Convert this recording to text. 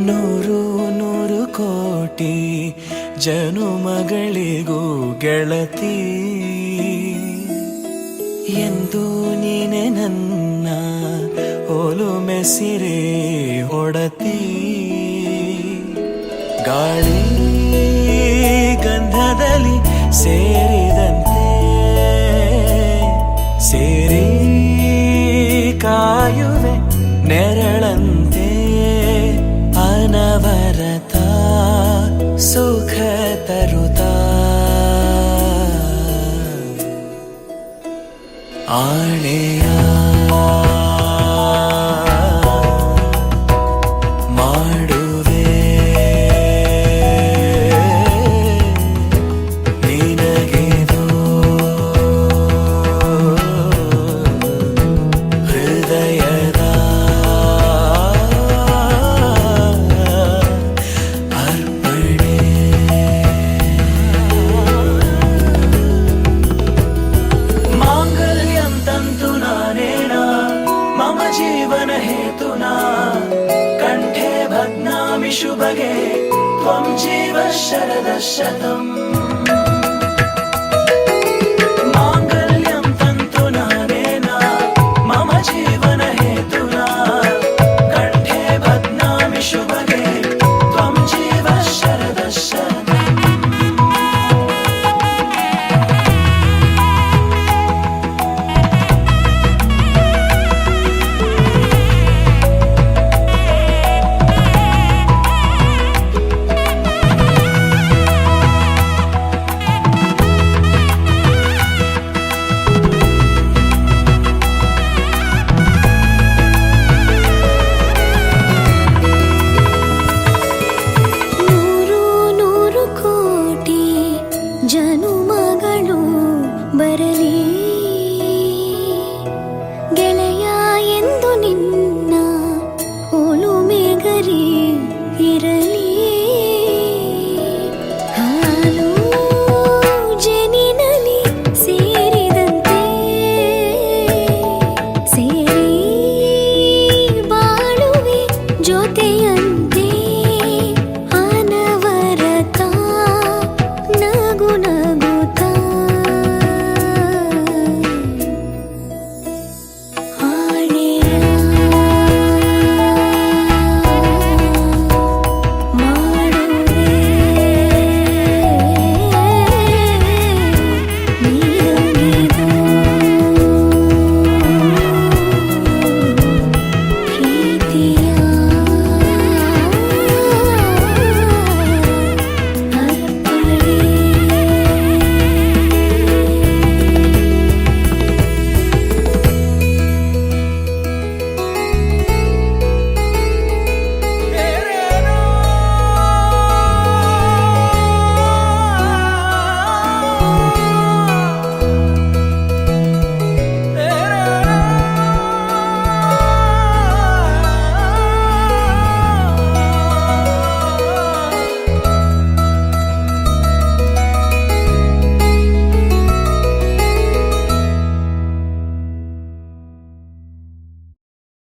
ನೂರು ನೂರು ಕೋಟಿ ಜನುಮಗಳಿಗೂ ಗೆಳತಿ ಎಂದು ನೀನೆ ನನ್ನ ಒಲುಮೆ ಸಿರೆ ಹೊಡತಿ ಗಾಳಿ ಗಂಧದಲ್ಲಿ ಸೇರಿದಂತೆ ಸೇರಿ ಕಾಯುವೆ ನೆರಳಂತೆ ಅನವರತ ಸುಖ ತರುತ್ತಾ ಆಣೆಯ ಮಾಡುವೆ ನಿನಗೆದು ಹೃದಯದ ಅರ್ಪಣೆ ಮಾಂಗಲ್ಯಂ ತಂತು ನಾನೇನ ಮಮ ಜೀವನ ಹೇತುನಾ ಕಂಠೆ ಭಗ್ನಾಮಿ ಶುಭಗೆ ತ್ವಂ ಜೀವ ಶರದ ಶತಂ ಮಾಂಗಲ್ಯಂ ತಂತು ನಾನೇನ ಮಮ ಜೀವನ ಹೇತುನಾ ಕಂಠೆ ಭಗ್ನಾಮಿ ಶುಭಗೆ ತ್ವಂ ಜೀವ ಶರದ ಶತಂ ನೂರು ನೂರು ಕೋಟಿ ಜನುಮಗಳು ಬರಲಿ